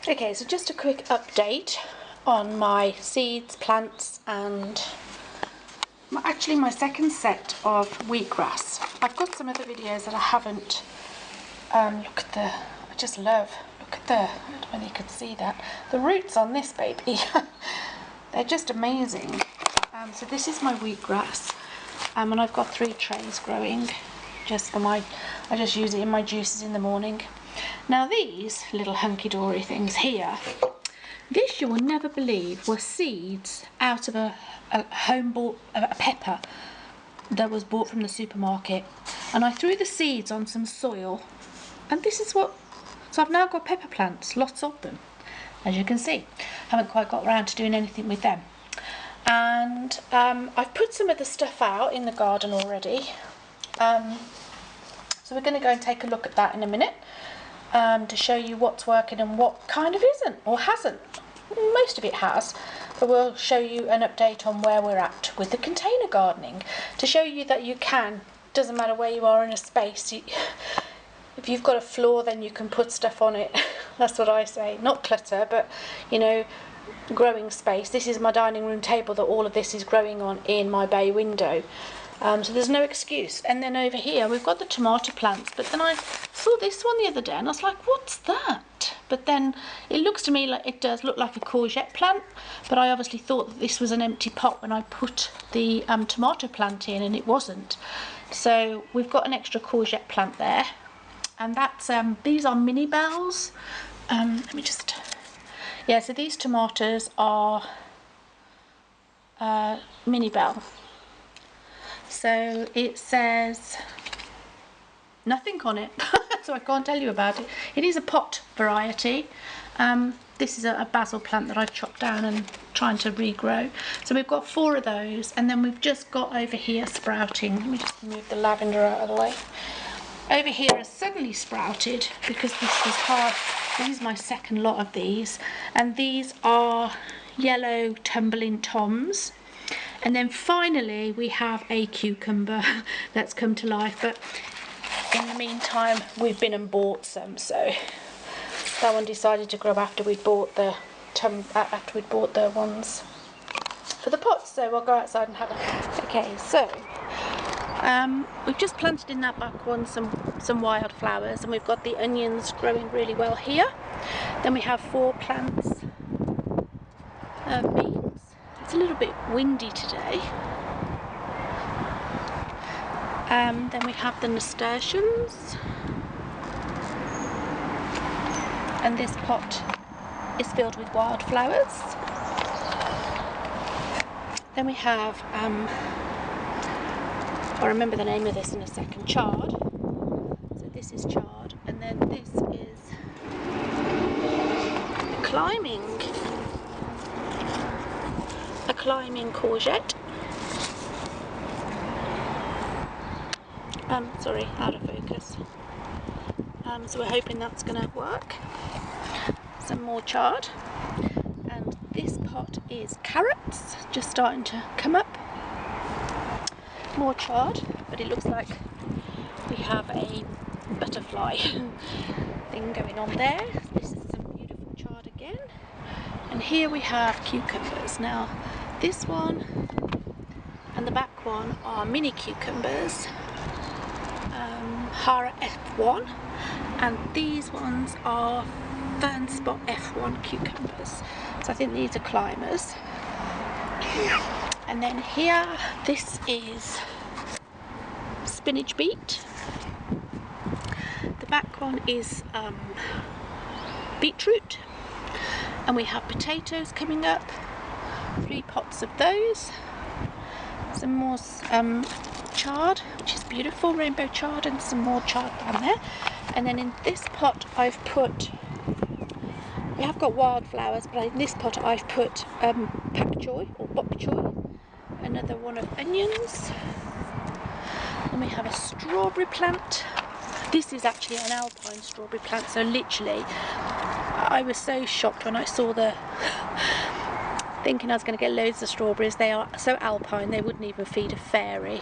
Okay, so just a quick update on my seeds, plants, and actually my second set of wheatgrass. I've got some other videos that I haven't. Look at I just love, look at I don't know if you could see that. The roots on this baby, they're just amazing. So this is my wheatgrass, and I've got 3 trays growing just for I just use it in my juices in the morning. Now these little hunky-dory things here, this you will never believe were seeds out of a home-bought pepper that was bought from the supermarket, and I threw the seeds on some soil, and this is what, so I've now got pepper plants, lots of them, as you can see. Haven't quite got around to doing anything with them, and I've put some of the stuff out in the garden already, so we're going to go and take a look at that in a minute. To show you what's working and what kind of isn't or hasn't. Most of it has, but we'll show you an update on where we're at with the container gardening, to show you that you can, doesn't matter where you are in a space, if you've got a floor then you can put stuff on it. That's what I say, not clutter, but you know, growing space. This is my dining room table that all of this is growing on in my bay window. So there's no excuse. And then over here we've got the tomato plants, but then I saw this one the other day and I was like, what's that? But then it looks to me like it does look like a courgette plant, but I obviously thought that this was an empty pot when I put the tomato plant in, and it wasn't. So we've got an extra courgette plant there, and that's these are mini bells. Let me just, yeah, so these tomatoes are mini bell. So it says nothing on it, so I can't tell you about it. It is a pot variety. This is a basil plant that I've chopped down and trying to regrow. So we've got 4 of those, and then we've just got over here sprouting. Let me just move the lavender out of the way. Over here has suddenly sprouted because this was hard. This is my second lot of these, and these are yellow tumbling toms. And then finally we have a cucumber that's come to life, but in the meantime we've been and bought some, so that one decided to grow after we'd bought the ones for the pots, so we'll go outside and have a... Okay, so we've just planted in that back one some wildflowers, and we've got the onions growing really well here. Then we have 4 plants of beans. It's a little bit windy today. Then we have the nasturtiums, and this pot is filled with wildflowers. Then we have, I'll remember the name of this in a second, chard. So this is chard, and then this is a climbing courgette. Sorry, out of focus. So we're hoping that's going to work. Some more chard, and this pot is carrots, just starting to come up. More chard, but it looks like we have a butterfly thing going on there. This is some beautiful chard again, and here we have cucumbers. Now this one and the back one are mini cucumbers, Hara F1, and these ones are Fern Spot F1 cucumbers. So I think these are climbers. And then here, this is spinach beet. The back one is beetroot, and we have potatoes coming up. 3 pots of those. Some more chard, which is beautiful, rainbow chard, and some more chard down there. And then in this pot I've put, we have got wildflowers, but in this pot I've put pak choy or bok choy, another one of onions, and we have a strawberry plant. This is actually an alpine strawberry plant, so literally I was so shocked when I saw thinking I was going to get loads of strawberries. They are so alpine they wouldn't even feed a fairy.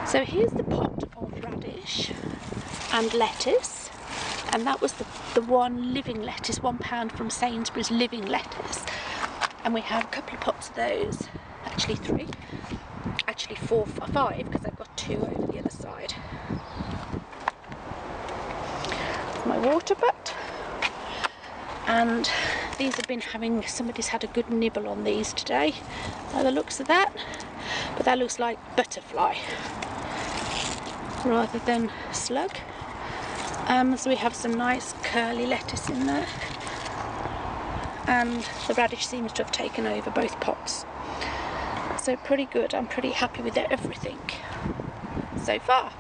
So here's the pot of radish and lettuce. and that was the one living lettuce, £1 from Sainsbury's living lettuce, and we have a couple of pots of those, actually 3, actually 4, 5, because I've got 2 over the other side. My water butt, and these have been having, somebody's had a good nibble on these today by the looks of that, but that looks like butterfly rather than slug. So we have some nice curly lettuce in there, and the radish seems to have taken over both pots, so pretty good. I'm pretty happy with everything so far.